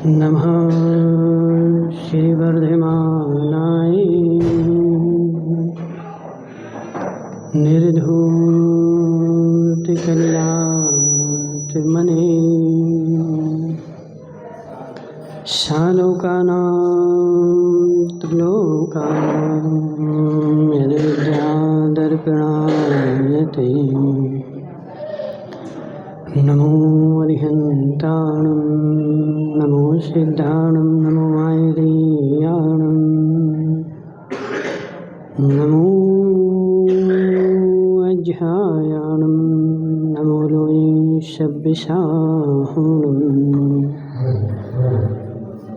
नमः श्रीवर्धमानाय निर्धूतकल्याणमने शालोकानां त्रिलोकानां यद्विद्यादर्पणायते नमो अरिहन्ताणं नमो सिद्धाणं नमो आयर्याणं नमो अज्ञायाणं नमो लोये शब्दशाहूणं।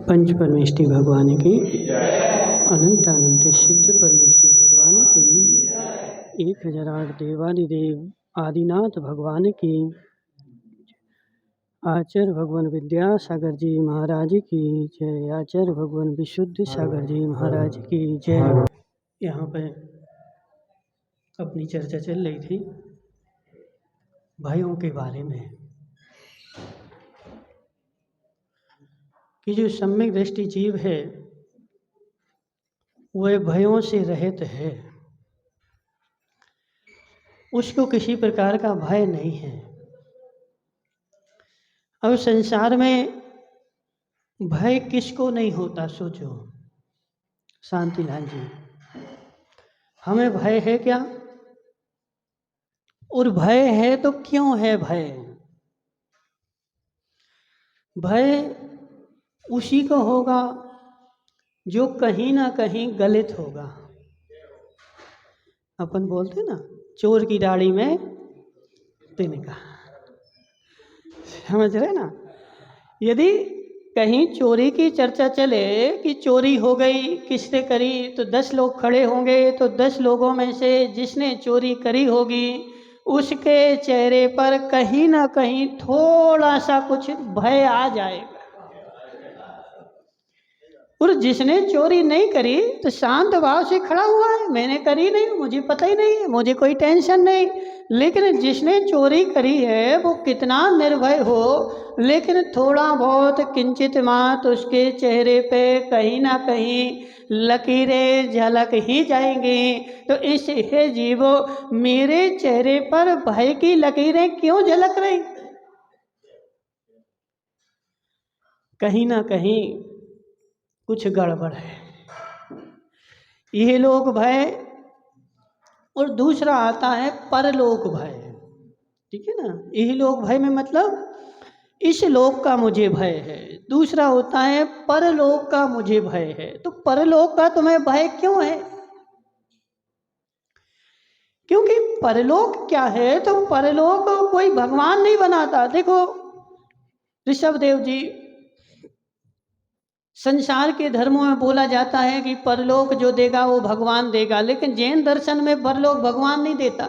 पंच परमेष्टि भगवान की अनंत अनंत सिद्ध परमेष्टि भगवान की 1008 देवादिदेव आदिनाथ भगवान की आचार्य भगवान विद्यासागर जी महाराज की जय। आचार्य भगवान विशुद्ध सागर जी महाराज की जय। यहाँ पर अपनी चर्चा चल रही थी भाइयों के बारे में कि जो सम्यक दृष्टि जीव है वह भयों से रहित है, उसको किसी प्रकार का भय नहीं है। अब संसार में भय किसको नहीं होता, सोचो शांतिलाल जी, हमें भय है क्या? और भय है तो क्यों है भय? भय उसी को होगा जो कहीं ना कहीं गलत होगा। अपन बोलते ना, चोर की दाढ़ी में तिनका, समझ रहे ना? यदि कहीं चोरी की चर्चा चले कि चोरी हो गई, किसने करी, तो 10 लोग खड़े होंगे, तो 10 लोगों में से जिसने चोरी करी होगी उसके चेहरे पर कहीं ना कहीं थोड़ा सा कुछ भय आ जाएगा। और जिसने चोरी नहीं करी तो शांत भाव से खड़ा हुआ है, मैंने करी नहीं, मुझे पता ही नहीं है, मुझे कोई टेंशन नहीं। लेकिन जिसने चोरी करी है वो कितना निर्भय हो, लेकिन थोड़ा बहुत किंचित मात्र उसके चेहरे पे कहीं ना कहीं लकीरें झलक ही जाएंगी। तो इस हे जीवो, मेरे चेहरे पर भय की लकीरें क्यों झलक रही? कहीं ना कहीं कुछ गड़बड़ है। यह लोक भय और दूसरा आता है परलोक भय, ठीक है ना? यही लोक भय में मतलब इस लोक का मुझे भय है, दूसरा होता है परलोक का मुझे भय है। तो परलोक का तुम्हें भय क्यों है? क्योंकि परलोक क्या है, तो परलोक कोई भगवान नहीं बनाता। देखो ऋषभ देव जी, संसार के धर्मों में बोला जाता है कि परलोक जो देगा वो भगवान देगा, लेकिन जैन दर्शन में परलोक भगवान नहीं देता।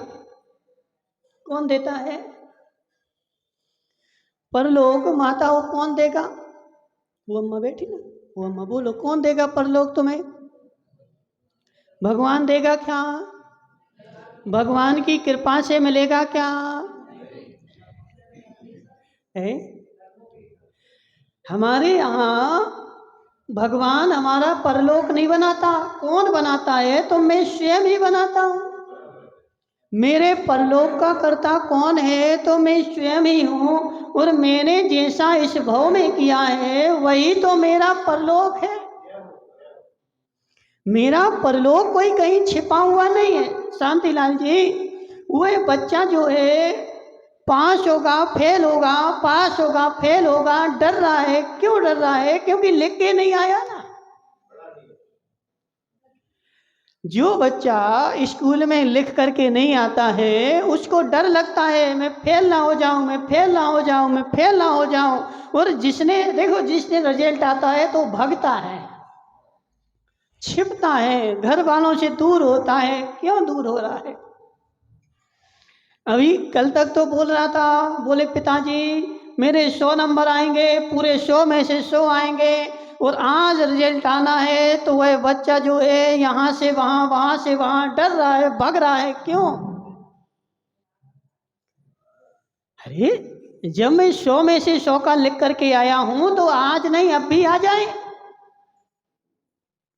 कौन देता है परलोक? माता वो कौन देगा? वो अम्मा बैठी ना, वो अम्मा बोलो, कौन देगा परलोक तुम्हें? भगवान देगा क्या? भगवान की कृपा से मिलेगा क्या है? हमारे यहाँ भगवान हमारा परलोक नहीं बनाता। कौन बनाता है? तो मैं स्वयं ही बनाता हूँ। मेरे परलोक का कर्ता कौन है? तो मैं स्वयं ही हूँ। और मैंने जैसा इस भव में किया है वही तो मेरा परलोक है। मेरा परलोक कोई कहीं छिपा हुआ नहीं है। शांतिलाल जी, वह बच्चा जो है पास होगा फेल होगा, पास होगा फेल होगा, डर रहा है। क्यों डर रहा है? क्योंकि लिख के नहीं आया ना। जो बच्चा स्कूल में लिख करके नहीं आता है उसको डर लगता है, मैं फेल ना हो जाऊं, मैं फेल ना हो जाऊं, मैं फेल ना हो जाऊं। और जिसने देखो, जिसने रिजल्ट आता है तो भगता है, छिपता है, घर वालों से दूर होता है। क्यों दूर हो रहा है? अभी कल तक तो बोल रहा था, बोले पिताजी मेरे 100 नंबर आएंगे, पूरे 100 में से 100 आएंगे। और आज रिजल्ट आना है तो वह बच्चा जो है यहाँ से वहाँ, वहाँ से वहाँ डर रहा है, भग रहा है। क्यों? अरे जब मैं 100 में से 100 का लिख करके आया हूं तो आज नहीं अब भी आ जाए,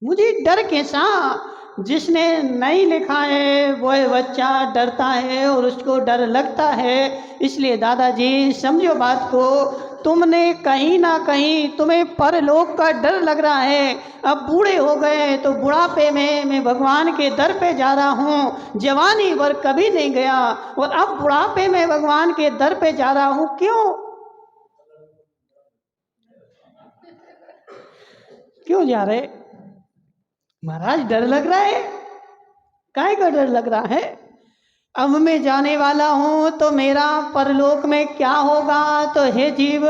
मुझे डर कैसा? जिसने नहीं लिखा है वह बच्चा डरता है और उसको डर लगता है। इसलिए दादाजी समझो बात को, तुमने कहीं ना कहीं तुम्हें परलोक का डर लग रहा है। अब बूढ़े हो गए तो बुढ़ापे में मैं भगवान के दर पे जा रहा हूँ, जवानी भर कभी नहीं गया और अब बुढ़ापे में भगवान के दर पे जा रहा हूँ। क्यों जा रहे महाराज? डर लग रहा है? काहे का डर लग रहा है? अब मैं जाने वाला हूं तो मेरा परलोक में क्या होगा? तो हे जीव,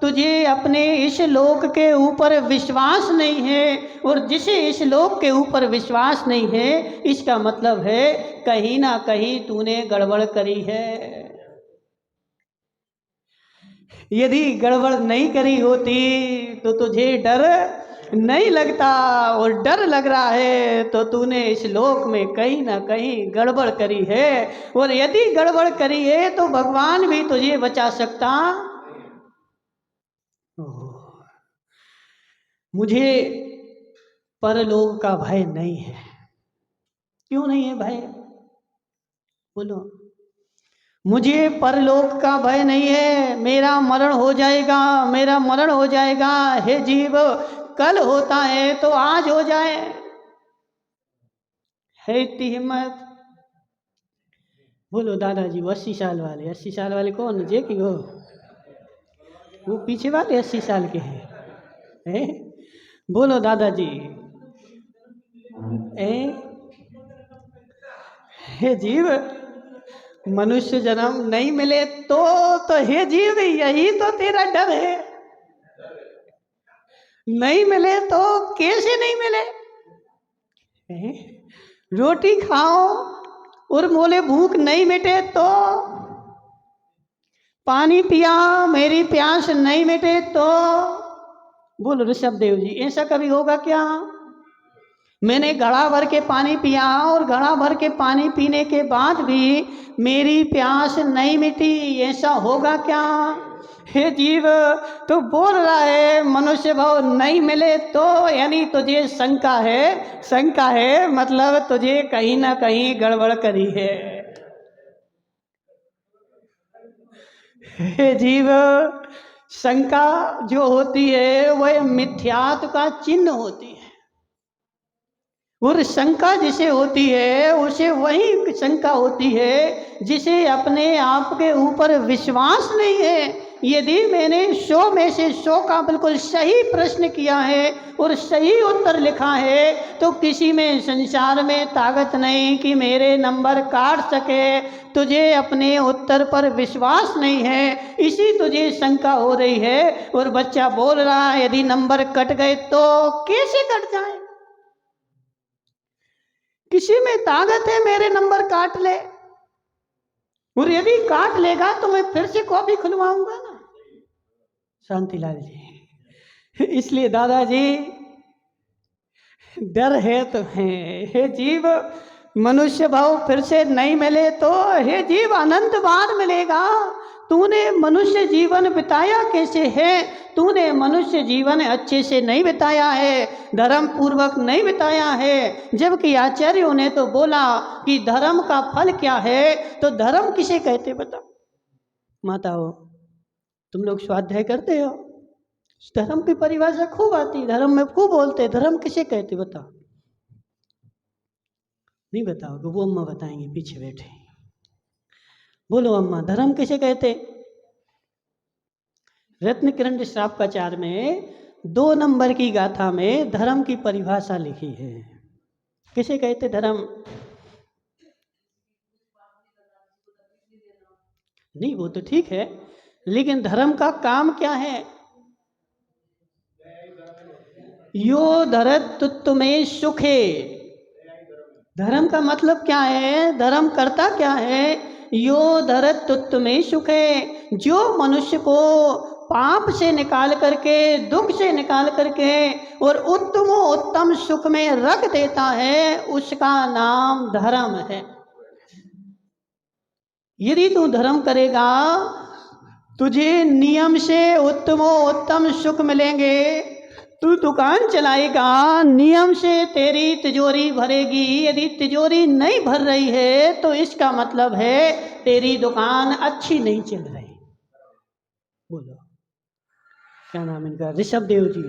तुझे अपने इस लोक के ऊपर विश्वास नहीं है, और जिसे इस लोक के ऊपर विश्वास नहीं है इसका मतलब है कहीं ना कहीं तूने गड़बड़ करी है। यदि गड़बड़ नहीं करी होती तो तुझे डर नहीं लगता, और डर लग रहा है तो तूने इस लोक में कहीं ना कहीं गड़बड़ करी है, और यदि गड़बड़ करी है तो भगवान भी तुझे बचा सकता। मुझे परलोक का भय नहीं है। क्यों नहीं है भय? बोलो। मुझे परलोक का भय नहीं है। मेरा मरण हो जाएगा, मेरा मरण हो जाएगा। हे जीव, कल होता है तो आज हो जाए, है इतनी हिम्मत? बोलो दादाजी। वो 80 साल वाले, 80 साल वाले कौन जे कि वो पीछे वाले 80 साल के हैं? बोलो दादाजी। हे जीव, मनुष्य जन्म नहीं मिले तो हे जीव यही तो तेरा डर है। नहीं मिले तो कैसे नहीं मिले? रोटी खाओ और बोले भूख नहीं मिटे तो, पानी पिया मेरी प्यास नहीं मिटे तो। बोलो ऋषभ देव जी, ऐसा कभी होगा क्या? मैंने घड़ा भर के पानी पिया और घड़ा भर के पानी पीने के बाद भी मेरी प्यास नहीं मिटी, ऐसा होगा क्या? हे जीव, तो बोल रहा है मनुष्य भाव नहीं मिले तो, यानी तुझे शंका है। शंका है मतलब तुझे कहीं ना कहीं गड़बड़ करी है। हे जीव, शंका जो होती है वह मिथ्यात्व का चिन्ह होती है, और शंका जिसे होती है उसे वही शंका होती है जिसे अपने आप के ऊपर विश्वास नहीं है। यदि मैंने 100 में से 100 का बिल्कुल सही प्रश्न किया है और सही उत्तर लिखा है तो किसी में संसार में ताकत नहीं कि मेरे नंबर काट सके। तुझे अपने उत्तर पर विश्वास नहीं है, इसी तुझे शंका हो रही है। और बच्चा बोल रहा है यदि नंबर कट गए तो कैसे कट जाए? किसी में ताकत है मेरे नंबर काट ले, और यदि काट लेगा तो मैं फिर से कॉपी खुलवाऊंगा ना। शांतिलाल जी, इसलिए दादाजी डर है तो है। हे जीव, मनुष्य भाव फिर से नहीं मिले तो हे जीव अनंत बार मिलेगा। तूने मनुष्य जीवन बिताया कैसे है? तूने मनुष्य जीवन अच्छे से नहीं बिताया है, धर्म पूर्वक नहीं बिताया है। जबकि आचार्यों ने तो बोला कि धर्म का फल क्या है, तो धर्म किसे कहते बता? माता हो, तुम लोग स्वाध्याय करते हो, धर्म की परिभाषा खूब आती, धर्म में खूब बोलते। धर्म किसे कहते बता? नहीं बताओगे? वो अम्मा बताएंगे पीछे बैठे। बोलो अम्मा, धर्म किसे कहते? रत्न किरण श्रावकाचार में 2 नंबर की गाथा में धर्म की परिभाषा लिखी है। किसे कहते धर्म? नहीं, वो तो ठीक है, लेकिन धर्म का काम क्या है? यो धरत तुम्हें सुखे। धर्म का मतलब क्या है? धर्म करता क्या है? यो धरत तुम्हें सुखे, जो मनुष्य को पाप से निकाल करके, दुख से निकाल करके और उत्तम सुख में रख देता है, उसका नाम धर्म है। यदि तू धर्म करेगा तुझे नियम से उत्तम सुख मिलेंगे। तू दुकान चलाएगा, नियम से तेरी तिजोरी भरेगी। यदि तिजोरी नहीं भर रही है तो इसका मतलब है तेरी दुकान अच्छी नहीं चल रही। बोलो क्या नाम इनका, ऋषभ देव जी।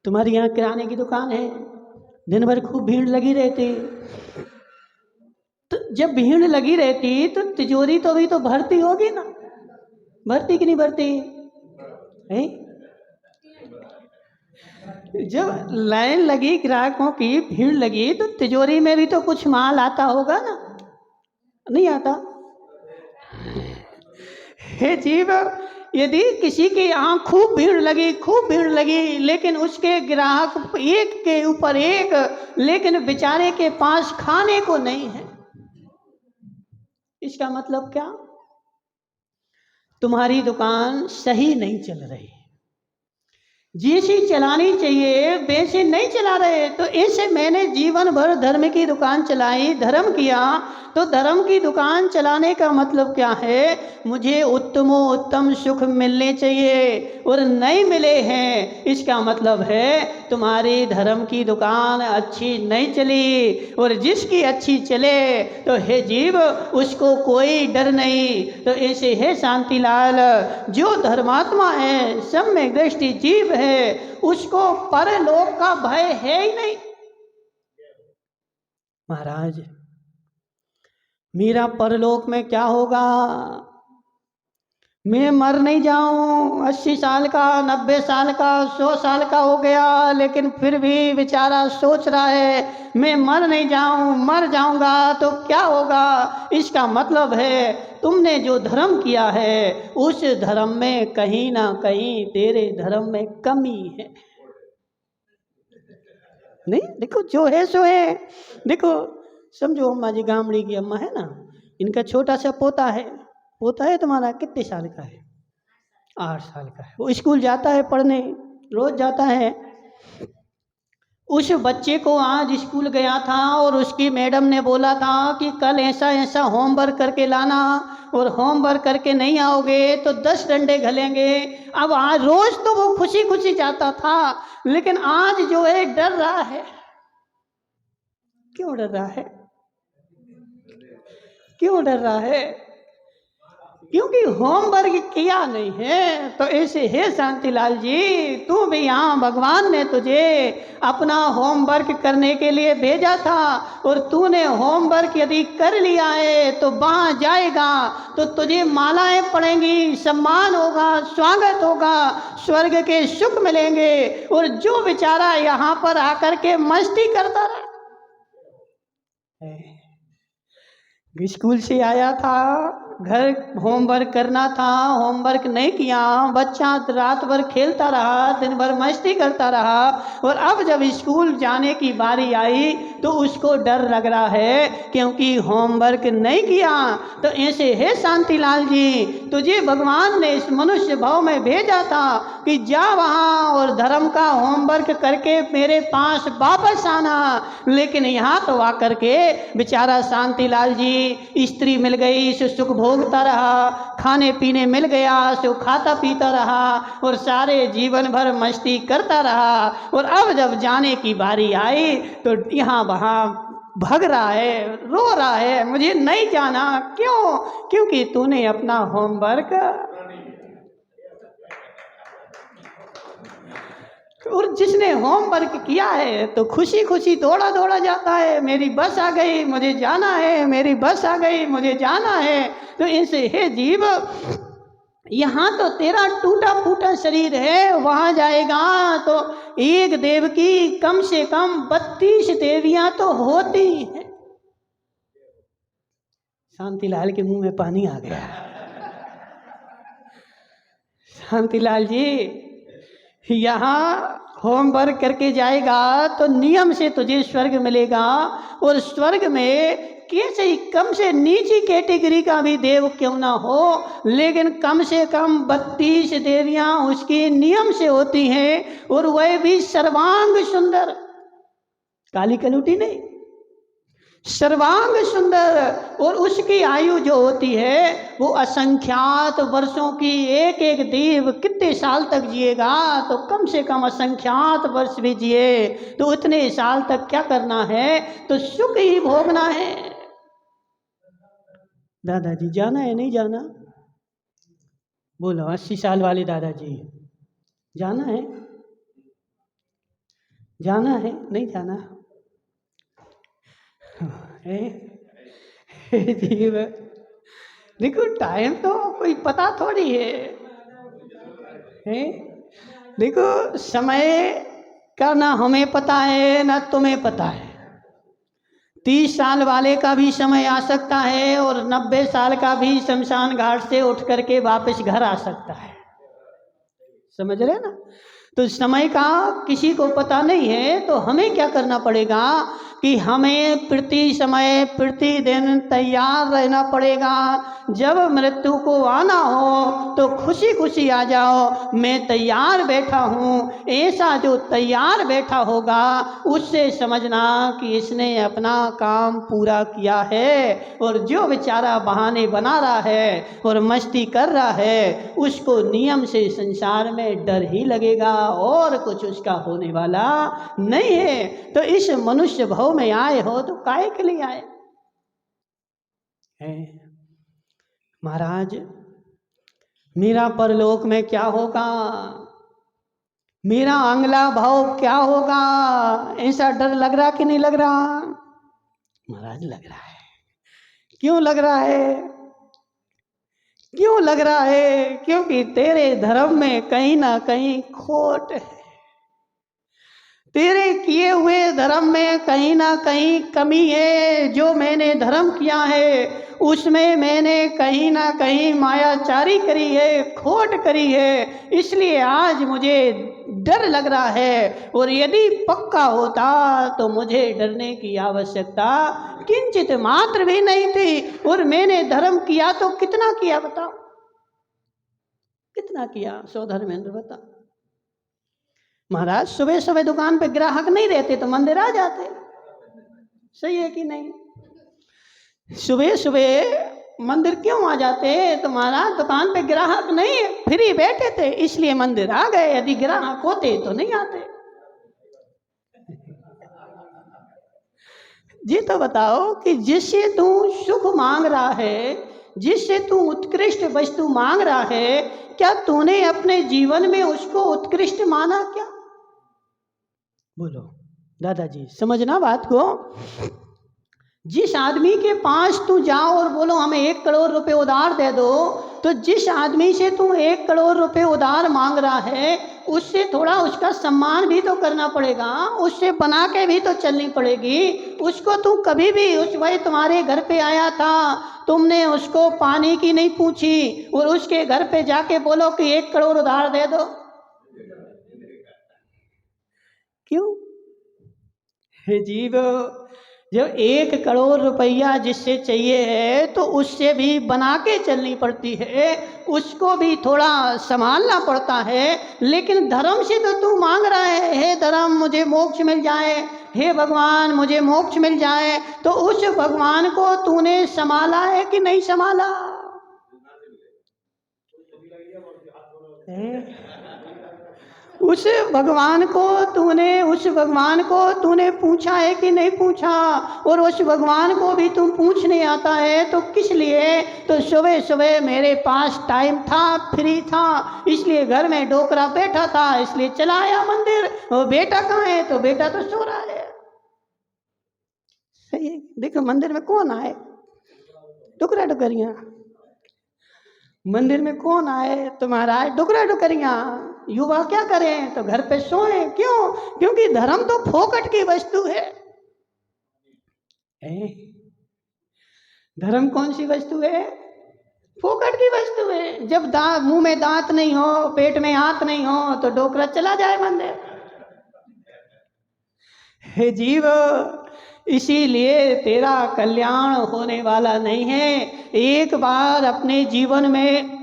तुम्हारी यहाँ किराने की दुकान है, दिन भर खूब भीड़ लगी रहती। तो जब भीड़ लगी रहती तो तिजोरी तो भी तो भरती होगी ना, भरती कि नहीं भरती है? जब लाइन लगी, ग्राहकों की भीड़ लगी, तो तिजोरी में भी तो कुछ माल आता होगा ना, नहीं आता? हे जीव, यदि किसी के यहाँ खूब भीड़ लगी, लेकिन उसके ग्राहक एक के ऊपर एक, लेकिन बेचारे के पास खाने को नहीं है, इसका मतलब क्या? तुम्हारी दुकान सही नहीं चल रही। जैसी चलानी चाहिए वैसे नहीं चला रहे। तो ऐसे मैंने जीवन भर धर्म की दुकान चलाई, धर्म किया। तो धर्म की दुकान चलाने का मतलब क्या है? मुझे उत्तम सुख मिलने चाहिए और नहीं मिले हैं, इसका मतलब है तुम्हारी धर्म की दुकान अच्छी नहीं चली। और जिसकी अच्छी चले तो हे जीव उसको कोई डर नहीं। तो ऐसे है शांतिलाल, जो धर्मात्मा है, सम्यक दृष्टि जीव है, उसको परलोक का भय है ही नहीं। महाराज मेरा परलोक में क्या होगा? मैं मर नहीं जाऊं, 80 साल का, 90 साल का, 100 साल का हो गया, लेकिन फिर भी बेचारा सोच रहा है मैं मर नहीं जाऊं, मर जाऊंगा तो क्या होगा? इसका मतलब है तुमने जो धर्म किया है उस धर्म में कहीं ना कहीं तेरे धर्म में कमी है। नहीं, देखो जो है सो है। देखो समझो अम्मा जी, गामड़ी की अम्मा है ना, इनका छोटा सा पोता है। पोता है तुम्हारा कितने साल का है? 8 साल का है। वो स्कूल जाता है पढ़ने, रोज जाता है। उस बच्चे को आज स्कूल गया था और उसकी मैडम ने बोला था कि कल ऐसा ऐसा होमवर्क करके लाना, और होमवर्क करके नहीं आओगे तो 10 डंडे घलेंगे। अब आज रोज तो वो खुशी खुशी जाता था, लेकिन आज जो है डर रहा है। क्यों डर रहा है? क्यों डर रहा है? क्योंकि होमवर्क किया नहीं है। तो ऐसे है शांतिलाल जी, तू भी यहाँ भगवान ने तुझे अपना होमवर्क करने के लिए भेजा था, और तूने होमवर्क यदि कर लिया है तो वहाँ जाएगा तो तुझे मालाएं पड़ेंगी, सम्मान होगा, स्वागत होगा, स्वर्ग के सुख मिलेंगे। और जो बेचारा यहाँ पर आकर के मस्ती करता रहा, स्कूल से आया था, घर होमवर्क करना था, होमवर्क नहीं किया, बच्चा रात भर खेलता रहा, दिन भर मस्ती करता रहा, और अब जब स्कूल जाने की बारी आई तो उसको डर लग रहा है क्योंकि होमवर्क नहीं किया। तो ऐसे है शांतिलाल जी, तुझे भगवान ने इस मनुष्य भाव में भेजा था कि जा वहाँ और धर्म का होमवर्क करके मेरे पास वापस आना। लेकिन यहाँ तो आकर के बेचारा शांतिलाल जी स्त्री मिल गई, सो सुख भोगता रहा, खाने पीने मिल गया सो खाता पीता रहा, और सारे जीवन भर मस्ती करता रहा। और अब जब जाने की बारी आई तो यहाँ वहाँ भग रहा है, रो रहा है, मुझे नहीं जाना। क्यों? क्योंकि तूने अपना होमवर्क, और जिसने होमवर्क किया है तो खुशी खुशी दौड़ा दौड़ा जाता है, मेरी बस आ गई मुझे जाना है, मेरी बस आ गई मुझे जाना है। तो इनसे हे जीव, यहाँ तो तेरा टूटा फूटा शरीर है, वहाँ जाएगा तो एक देव की कम से कम 32 देवियां तो होती हैं। शांतिलाल के मुंह में पानी आ गया। शांतिलाल जी, यहाँ होमवर्क करके जाएगा तो नियम से तुझे स्वर्ग मिलेगा, और स्वर्ग में कैसे ही कम से नीची कैटेगरी का भी देव क्यों ना हो, लेकिन कम से कम 32 देवियां उसके नियम से होती हैं, और वह भी सर्वांग सुंदर, काली कलूटी नहीं, सर्वांग सुंदर, और उसकी आयु जो होती है वो असंख्यात वर्षों की। एक एक देव कितने साल तक जिएगा, तो कम से कम असंख्यात वर्ष भी जिए तो उतने साल तक क्या करना है, तो सुख ही भोगना है। दादाजी जाना है नहीं जाना? बोलो 80 साल वाले दादाजी, जाना है? जाना है नहीं जाना? जीव देखो, टाइम तो कोई पता थोड़ी है? देखो, समय का ना हमें पता है ना तुम्हें पता है। 30 साल वाले का भी समय आ सकता है और 90 साल का भी शमशान घाट से उठ करके वापस घर आ सकता है। समझ रहे ना? तो समय का किसी को पता नहीं है, तो हमें क्या करना पड़ेगा कि हमें प्रति समय प्रतिदिन तैयार रहना पड़ेगा। जब मृत्यु को आना हो तो खुशी खुशी आ जाओ, मैं तैयार बैठा हूँ। ऐसा जो तैयार बैठा होगा उससे समझना कि इसने अपना काम पूरा किया है। और जो बेचारा बहाने बना रहा है और मस्ती कर रहा है, उसको नियम से संसार में डर ही लगेगा और कुछ उसका होने वाला नहीं है। तो इस मनुष्य भाव में आए हो तो काहे के लिए आए हैं? महाराज, मेरा परलोक में क्या होगा, मेरा अगला भाव क्या होगा, ऐसा डर लग रहा कि नहीं लग रहा? महाराज लग रहा है। क्यों लग रहा है? क्यों लग रहा है? क्योंकि तेरे धर्म में कहीं ना कहीं खोट है। तेरे किए हुए धर्म में कहीं ना कहीं कमी है। जो मैंने धर्म किया है उसमें मैंने कहीं ना कहीं मायाचारी करी है, खोट करी है, इसलिए आज मुझे डर लग रहा है। और यदि पक्का होता तो मुझे डरने की आवश्यकता किंचित मात्र भी नहीं थी। और मैंने धर्म किया तो कितना किया बताओ, कितना किया सौधर्मेंद्र बता। महाराज, सुबह सुबह दुकान पे ग्राहक नहीं रहते तो मंदिर आ जाते, सही है कि नहीं? सुबह सुबह मंदिर क्यों आ जाते? तो महाराज दुकान पे ग्राहक नहीं, फ्री बैठे थे इसलिए मंदिर आ गए। यदि ग्राहक होते तो नहीं आते। जी तो बताओ कि जिससे तू सुख मांग रहा है, जिससे तू उत्कृष्ट वस्तु मांग रहा है, क्या तूने अपने जीवन में उसको उत्कृष्ट माना क्या? बोलो दादाजी, समझना बात को। जिस आदमी के पास तू जाओ और बोलो हमें 1 करोड़ रुपए उधार दे दो, तो जिस आदमी से तू 1 करोड़ रुपए उधार मांग रहा है उससे थोड़ा उसका सम्मान भी तो करना पड़ेगा, उससे बना के भी तो चलनी पड़ेगी। उसको तू कभी भी, उस वही तुम्हारे घर पे आया था, तुमने उसको पानी की नहीं पूछी और उसके घर पे जाके बोलो कि 1 करोड़ उधार दे दो? क्यों? हे जीव, जब 1 करोड़ रुपया जिससे चाहिए है तो उससे भी बना के चलनी पड़ती है, उसको भी थोड़ा संभालना पड़ता है। लेकिन धर्म से तो तू मांग रहा है, हे धर्म मुझे मोक्ष मिल जाए, हे भगवान मुझे मोक्ष मिल जाए, तो उस भगवान को तूने संभाला है कि नहीं संभाला? उस भगवान को तूने पूछा है कि नहीं पूछा? और उस भगवान को भी तुम पूछने आता है तो किस लिए? तो सुबह सुबह मेरे पास टाइम था, फ्री था, इसलिए घर में डोकरा बैठा था, इसलिए चला आया मंदिर। वो बेटा कहाँ है? तो बेटा तो सो रहा है। सही है। देखो मंदिर में कौन आए? डुकरा डुकरियां। मंदिर में कौन आए? तो महाराज डुकरा डुकरियां। युवा क्या करें? तो घर पे सोए। क्यों? क्योंकि धर्म तो फोकट की वस्तु है। धर्म कौन सी वस्तु है? फोकट की वस्तु है। जब मुंह में दांत नहीं हो, पेट में हाथ नहीं हो, तो डोकरा चला जाए मंदिर। हे जीव, इसीलिए तेरा कल्याण होने वाला नहीं है। एक बार अपने जीवन में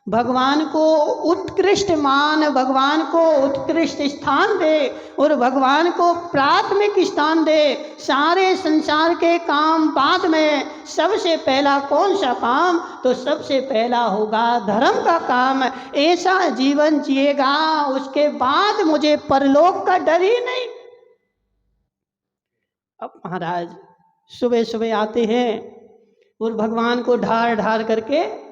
भगवान को उत्कृष्ट मान, भगवान को उत्कृष्ट स्थान दे और भगवान को प्राथमिक स्थान दे। सारे संसार के काम बाद में, सबसे पहला कौन सा काम? तो सबसे पहला होगा धर्म का काम। ऐसा जीवन जिएगा, उसके बाद मुझे परलोक का डर ही नहीं। अब महाराज सुबह सुबह आते हैं और भगवान को ढार ढार करके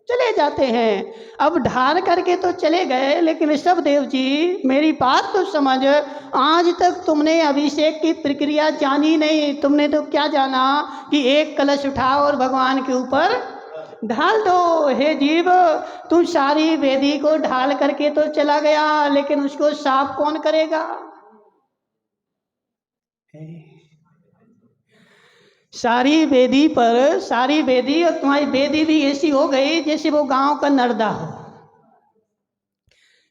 चले जाते हैं। अब ढार करके तो चले गए, लेकिन ऋषभदेव जी मेरी बात तो समझ, आज तक तुमने अभिषेक की प्रक्रिया जानी नहीं। तुमने तो क्या जाना कि एक कलश उठाओ और भगवान के ऊपर ढाल दो। हे जीव, तू सारी वेदी को ढाल करके तो चला गया, लेकिन उसको साफ कौन करेगा? सारी वेदी और तुम्हारी वेदी भी ऐसी हो गई जैसे वो गांव का नर्दा हो।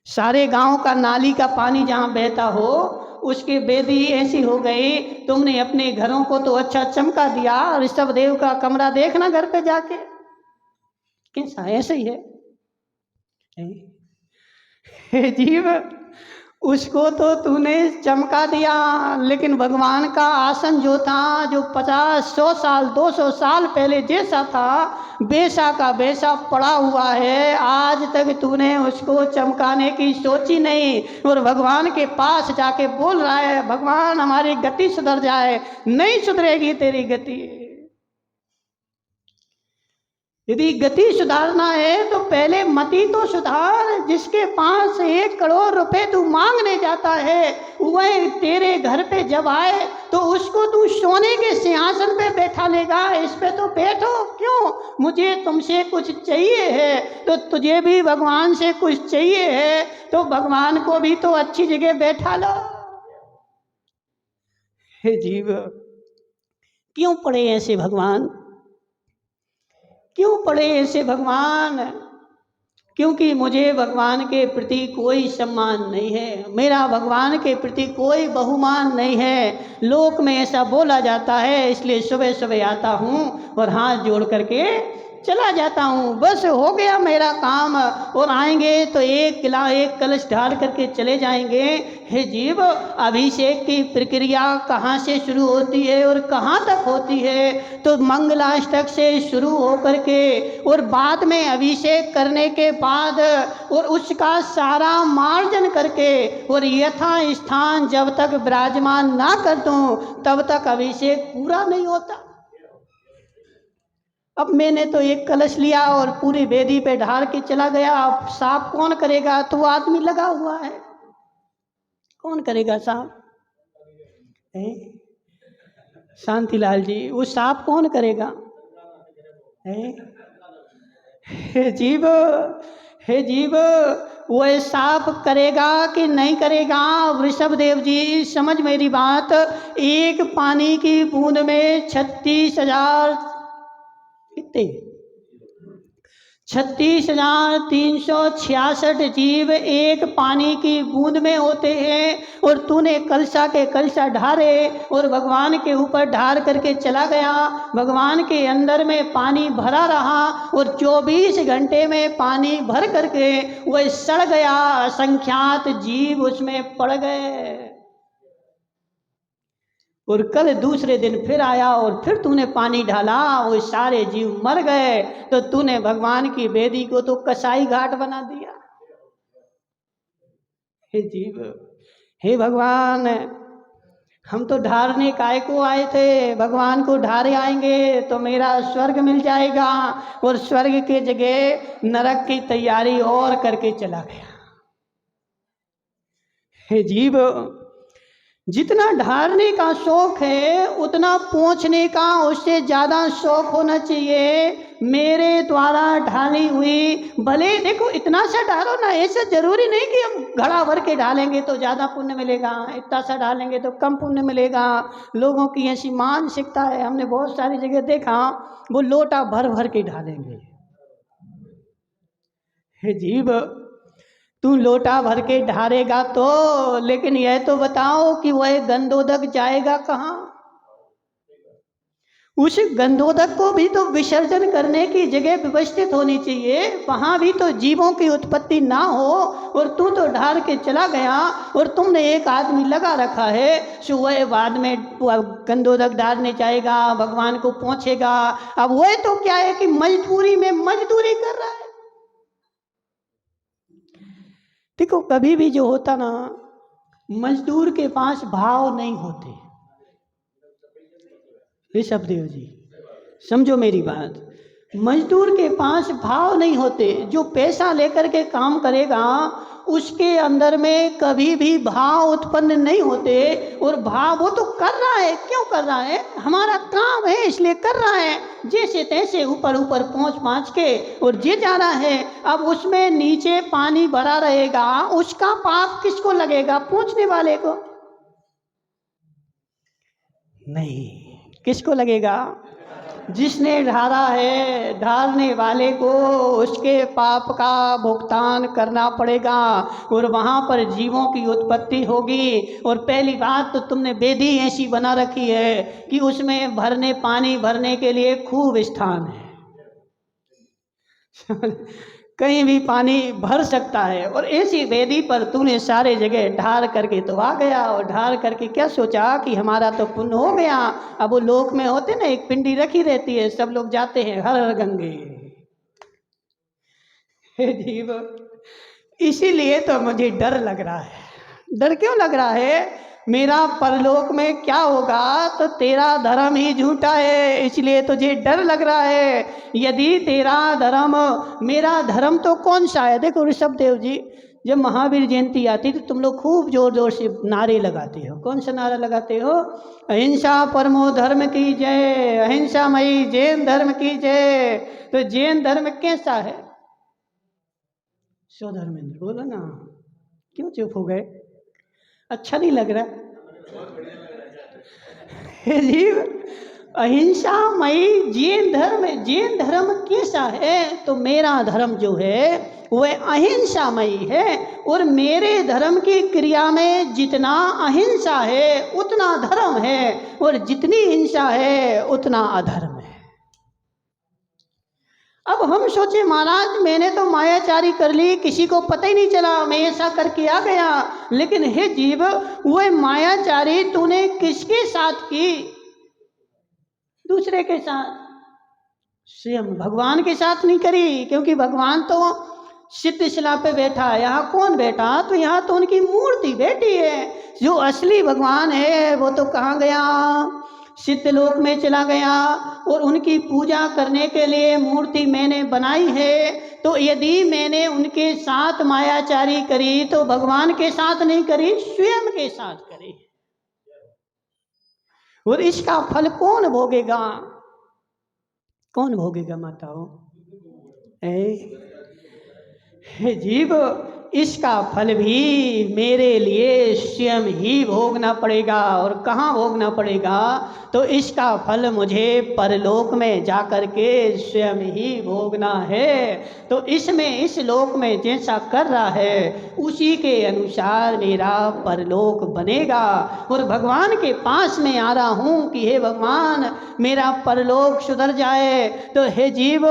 सारे गांव का नाली का पानी जहां बहता हो, उसकी वेदी ऐसी हो गई। तुमने अपने घरों को तो अच्छा चमका दिया, ऋषभदेव का कमरा देखना घर पे जाके कैसा, ऐसे ही है। हे जीव, उसको तो तूने चमका दिया, लेकिन भगवान का आसन जो था, जो 50-100 साल 200 साल पहले जैसा था, वैसा का वैसा पड़ा हुआ है। आज तक तूने उसको चमकाने की सोची नहीं और भगवान के पास जाके बोल रहा है, भगवान हमारी गति सुधर जाए। नहीं सुधरेगी तेरी गति। यदि गति सुधारना है तो पहले मति तो सुधार। जिसके पास 1 करोड़ रुपए तू मांगने जाता है, वह तेरे घर पे जब आए तो उसको तू सोने के सिंहासन पे बैठा लेगा। इस पे तो बैठो, क्यों? मुझे तुमसे कुछ चाहिए है, तो तुझे भी भगवान से कुछ चाहिए है, तो भगवान को भी तो अच्छी जगह बैठा लो। हे जीव, क्यों पड़े ऐसे भगवान? क्यों पड़े ऐसे भगवान? क्योंकि मुझे भगवान के प्रति कोई सम्मान नहीं है, मेरा भगवान के प्रति कोई बहुमान नहीं है। लोक में ऐसा बोला जाता है, इसलिए सुबह सुबह आता हूँ और हाथ जोड़ करके चला जाता हूँ। बस हो गया मेरा काम। और आएंगे तो एक कलश ढाल करके चले जाएंगे। हे जीव, अभिषेक की प्रक्रिया कहाँ से शुरू होती है और कहाँ तक होती है? तो मंगलाष्टक से शुरू होकर के और बाद में अभिषेक करने के बाद और उसका सारा मार्जन करके और यथा स्थान जब तक विराजमान ना कर दूं, तब तक अभिषेक पूरा नहीं होता। अब मैंने तो एक कलश लिया और पूरी वेदी पे ढाल के चला गया। अब साफ कौन करेगा? तो आदमी लगा हुआ है, कौन करेगा साफ? शांतिलाल जी, वो साफ कौन करेगा? हे जीव, वो साफ करेगा कि नहीं करेगा? ऋषभदेव जी समझ मेरी बात। एक पानी की बूंद में 36,000 कितने 36,366 जीव एक पानी की बूंद में होते हैं। और तूने कलशा के कलशा ढारे और भगवान के ऊपर ढार करके चला गया। भगवान के अंदर में पानी भरा रहा और 24 घंटे में पानी भर करके वह सड़ गया। असंख्यात जीव उसमें पड़ गए। और कल दूसरे दिन फिर आया और फिर तूने पानी डाला, वो सारे जीव मर गए। तो तूने भगवान की वेदी को तो कसाई घाट बना दिया। हे जीव, हे भगवान, हम तो ढारने काय को आए थे? भगवान को ढारे आएंगे तो मेरा स्वर्ग मिल जाएगा। और स्वर्ग के जगह नरक की तैयारी और करके चला गया। हे जीव, जितना ढारने का शौक है उतना पहुँचने का उससे ज़्यादा शौक होना चाहिए। मेरे द्वारा ढाली हुई, भले देखो इतना सा डालो ना, ऐसा जरूरी नहीं कि हम घड़ा भर के डालेंगे तो ज़्यादा पुण्य मिलेगा, इतना सा डालेंगे तो कम पुण्य मिलेगा। लोगों की ऐसी मानसिकता है, हमने बहुत सारी जगह देखा, वो लोटा भर भर के ढालेंगे। हे जीव, तू लोटा भर के ढारेगा तो, लेकिन यह तो बताओ कि वह गंदोदक जाएगा कहाँ? उस गंधोदक को भी तो विसर्जन करने की जगह व्यवस्थित होनी चाहिए, वहां भी तो जीवों की उत्पत्ति ना हो, और तू तो ढार के चला गया, और तुमने एक आदमी लगा रखा है, सुबह बाद में गंधोदक डालने जाएगा, भगवान को पहुंचेगा। अब वह तो क्या है कि मजदूरी में मजदूरी कर रहा है। देखो कभी भी जो होता ना, मजदूर के पास भाव नहीं होते। ऋषभदेव जी समझो मेरी बात, मजदूर के पास भाव नहीं होते। जो पैसा लेकर के काम करेगा उसके अंदर में कभी भी भाव उत्पन्न नहीं होते। और भाव वो तो कर रहा है, क्यों कर रहा है? हमारा काम है इसलिए कर रहा है, जैसे तैसे ऊपर ऊपर पहुँच के और जे जा रहा है। अब उसमें नीचे पानी भरा रहेगा, उसका पाप किसको लगेगा? पूछने वाले को नहीं, किसको लगेगा? जिसने ढारा है, ढारने वाले को उसके पाप का भुगतान करना पड़ेगा, और वहाँ पर जीवों की उत्पत्ति होगी। और पहली बात तो तुमने वेदी ऐसी बना रखी है कि उसमें पानी भरने के लिए खूब स्थान है कहीं भी पानी भर सकता है। और ऐसी वेदी पर तूने सारे जगह ढार करके तो आ गया, और ढार करके क्या सोचा कि हमारा तो पुण्य हो गया। अब वो लोक में होते ना, एक पिंडी रखी रहती है, सब लोग जाते हैं हर हर गंगे। हे जीव, इसीलिए तो मुझे डर लग रहा है। डर क्यों लग रहा है? मेरा परलोक में क्या होगा? तो तेरा धर्म ही झूठा है, इसलिए तुझे डर लग रहा है। यदि तेरा धर्म, मेरा धर्म तो कौन सा है? देखो ऋषभदेव जी, जब महावीर जयंती आती तो तुम लोग खूब जोर जोर से नारे लगाते हो। कौन सा नारा लगाते हो? अहिंसा परमो धर्म की जय, अहिंसा मई जैन धर्म की जय। तो जैन धर्म कैसा है? सो धर्मेंद्र बोलो ना, क्यों चुप हो गए? अच्छा नहीं लग रहा? जीव, अहिंसा मई जैन धर्म कैसा है? तो मेरा धर्म जो है वह अहिंसामयी है, और मेरे धर्म की क्रिया में जितना अहिंसा है उतना धर्म है, और जितनी हिंसा है उतना अधर्म है। अब हम सोचे महाराज मैंने तो मायाचारी कर ली, किसी को पता ही नहीं चला, मैं ऐसा करके आ गया। लेकिन हे जीव, वह मायाचारी तूने किसके साथ की? दूसरे के साथ, स्वयं भगवान के साथ नहीं करी, क्योंकि भगवान तो सिद्ध शिला पे बैठा है। यहाँ कौन बैठा? तो यहाँ तो उनकी मूर्ति बैठी है। जो असली भगवान है वो तो कहाँ गया? सिद्ध लोक में चला गया। और उनकी पूजा करने के लिए मूर्ति मैंने बनाई है, तो यदि मैंने उनके साथ मायाचारी करी तो भगवान के साथ नहीं करी, स्वयं के साथ करी। और इसका फल कौन भोगेगा? कौन भोगेगा माताओं? हे जीव, इसका फल भी मेरे लिए स्वयं ही भोगना पड़ेगा। और कहाँ भोगना पड़ेगा? तो इसका फल मुझे परलोक में जाकर के स्वयं ही भोगना है। तो इसमें, इस लोक में जैसा कर रहा है उसी के अनुसार मेरा परलोक बनेगा। और भगवान के पास में आ रहा हूँ कि हे भगवान मेरा परलोक सुधर जाए। तो हे जीव,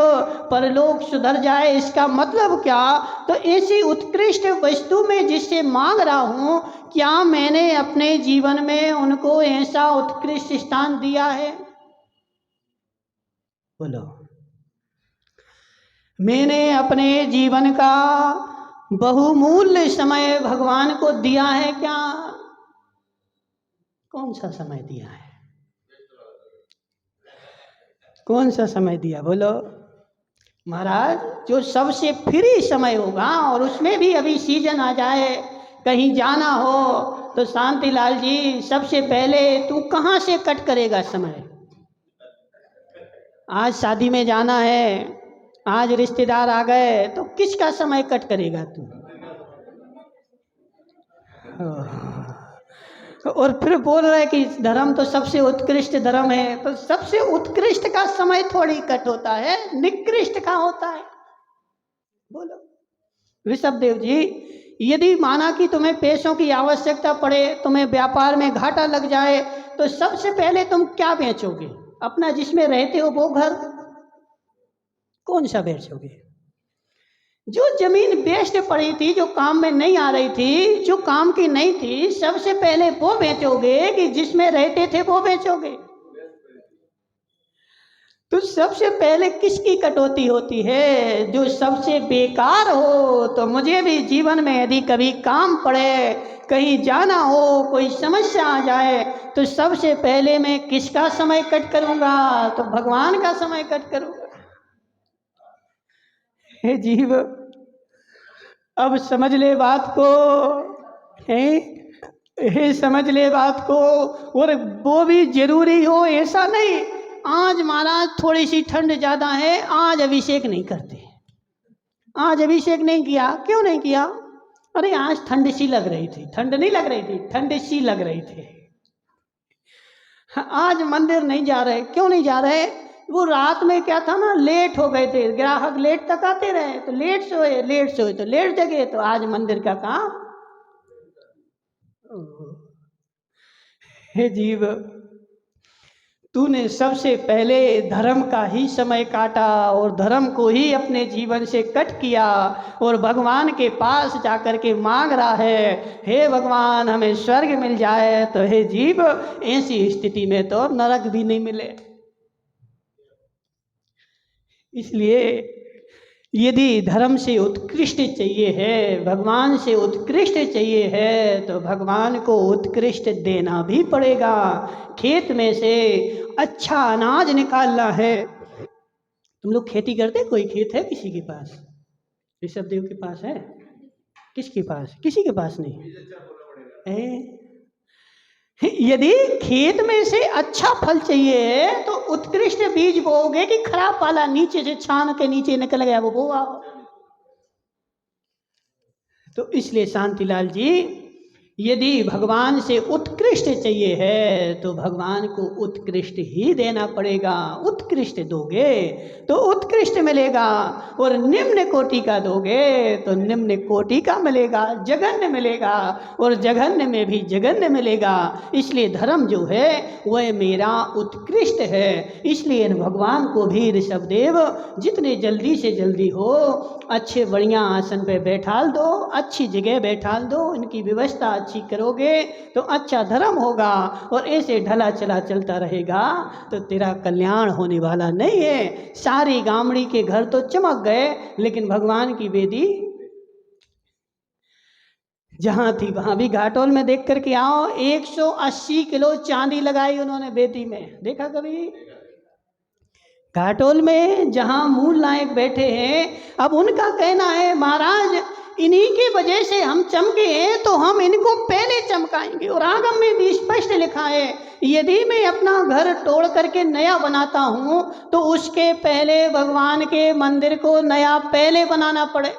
परलोक सुधर जाए इसका मतलब क्या? तो ऐसी उत्कृष्ट वस्तु में जिससे मांग रहा हूँ, क्या मैंने अपने जीवन में उनको ऐसा उत्कृष्ट स्थान दिया है? बोलो, मैंने अपने जीवन का बहुमूल्य समय भगवान को दिया है क्या? कौन सा समय दिया है? कौन सा समय दिया? बोलो महाराज, जो सबसे फ्री समय होगा, और उसमें भी अभी सीजन आ जाए, कहीं जाना हो, तो शांतिलाल जी सबसे पहले तू कहाँ से कट करेगा समय? आज शादी में जाना है, आज रिश्तेदार आ गए, तो किसका समय कट करेगा तू? और फिर बोल रहे कि धर्म तो सबसे उत्कृष्ट धर्म है। तो सबसे उत्कृष्ट का समय थोड़ी कट होता है, निकृष्ट का होता है। बोलो ऋषभदेव जी, यदि माना कि तुम्हें पैसों की आवश्यकता पड़े, तुम्हें व्यापार में घाटा लग जाए, तो सबसे पहले तुम क्या बेचोगे? अपना जिसमें रहते हो वो घर कौन सा बेचोगे? जो जमीन वेस्ट पड़ी थी, जो काम में नहीं आ रही थी, जो काम की नहीं थी, सबसे पहले वो बेचोगे कि जिसमें रहते थे वो बेचोगे? तो सबसे पहले किसकी कटौती होती है? जो सबसे बेकार हो। तो मुझे भी जीवन में यदि कभी काम पड़े, कहीं जाना हो, कोई समस्या आ जाए, तो सबसे पहले मैं किसका समय कट करूंगा? तो भगवान का समय कट करूंगा। हे जीव, अब समझ ले बात को, हे समझ ले बात को। और वो भी जरूरी हो ऐसा नहीं। आज महाराज थोड़ी सी ठंड ज्यादा है, आज अभिषेक नहीं करते। आज अभिषेक नहीं किया, क्यों नहीं किया? अरे आज ठंड सी लग रही थी। ठंड नहीं लग रही थी, ठंड सी लग रही थी। आज मंदिर नहीं जा रहे, क्यों नहीं जा रहे? वो रात में क्या था ना, लेट हो गए थे, ग्राहक लेट तक आते रहे, तो लेट सोए तो लेट जगे, तो आज मंदिर का काम। हे जीव, तूने सबसे पहले धर्म का ही समय काटा और धर्म को ही अपने जीवन से कट किया और भगवान के पास जाकर के मांग रहा है, हे भगवान हमें स्वर्ग मिल जाए। तो हे जीव, ऐसी स्थिति में तो नरक भी नहीं मिले। इसलिए यदि धर्म से उत्कृष्ट चाहिए है, भगवान से उत्कृष्ट चाहिए है, तो भगवान को उत्कृष्ट देना भी पड़ेगा। खेत में से अच्छा अनाज निकालना है। तुम लोग खेती करते? कोई खेत है किसी के पास? ऋषभ देव के पास है? किसके पास? किसी के पास नहीं है। यदि खेत में से अच्छा फल चाहिए तो उत्कृष्ट बीज बोओगे कि खराब वाला नीचे से छान के नीचे निकल गया वो बोआ? तो इसलिए शांतिलाल जी, यदि भगवान से उत्कृष्ट चाहिए है तो भगवान को उत्कृष्ट ही देना पड़ेगा। उत्कृष्ट दोगे तो उत्कृष्ट मिलेगा, और निम्न कोटि का दोगे तो निम्न कोटि का मिलेगा, जघन्य मिलेगा, और जघन्य में भी जघन्य मिलेगा। इसलिए धर्म जो है वह मेरा उत्कृष्ट है। इसलिए भगवान को भी ऋषभदेव जितने जल्दी से जल्दी हो अच्छे बढ़िया आसन पे बैठाल दो, अच्छी जगह बैठाल दो, इनकी व्यवस्था अच्छी करोगे तो अच्छा धर्म होगा। और ऐसे ढला चला चलता रहेगा तो तेरा कल्याण होने वाला नहीं है। सारी गामड़ी के घर तो चमक गए, लेकिन भगवान की वेदी जहां थी वहां भी घाटोल में देख करके आओ, 180 किलो चांदी लगाई उन्होंने वेदी में। देखा कभी? घाटोल में जहां मूल नायक बैठे हैं, अब उनका कहना है महाराज इन्हीं की वजह से हम चमके हैं, तो हम इनको पहले चमकाएंगे। और आगम में भी स्पष्ट लिखा है, यदि मैं अपना घर तोड़ करके नया बनाता हूं तो उसके पहले भगवान के मंदिर को नया पहले बनाना पड़े।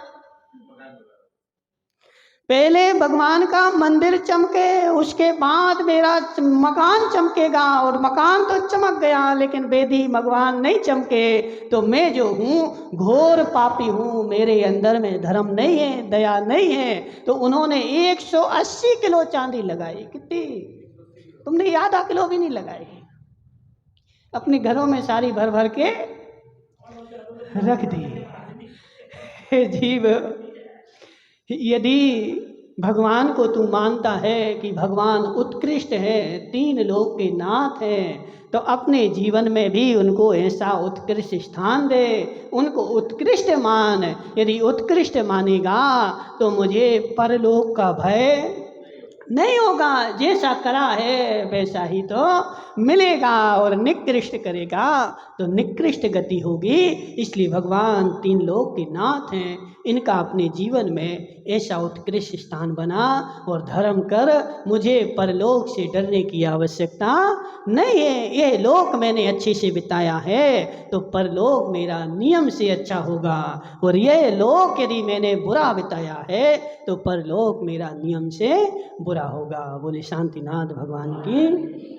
पहले भगवान का मंदिर चमके, उसके बाद मेरा मकान चमकेगा। और मकान तो चमक गया लेकिन वेदी भगवान नहीं चमके, तो मैं जो हूँ घोर पापी हूँ, मेरे अंदर में धर्म नहीं है, दया नहीं है। तो उन्होंने 180 किलो चांदी लगाई। कितनी? तुमने आधा किलो भी नहीं लगाई। अपने घरों में सारी भर भर के रख दी। जीव, यदि भगवान को तू मानता है कि भगवान उत्कृष्ट है, 3 लोक के नाथ हैं, तो अपने जीवन में भी उनको ऐसा उत्कृष्ट स्थान दे, उनको उत्कृष्ट मान। यदि उत्कृष्ट मानेगा तो मुझे परलोक का भय नहीं होगा। जैसा करा है वैसा ही तो मिलेगा, और निकृष्ट करेगा तो निकृष्ट गति होगी। इसलिए भगवान 3 लोक के नाथ हैं, इनका अपने जीवन में ऐसा उत्कृष्ट स्थान बना और धर्म कर मुझे परलोक से डरने की आवश्यकता नहीं है। ये लोक मैंने अच्छे से बिताया है तो परलोक मेरा नियम से अच्छा होगा, और यह लोक यदि मैंने बुरा बिताया है तो परलोक मेरा नियम से बुरा होगा। बोले शांतिनाथ भगवान की।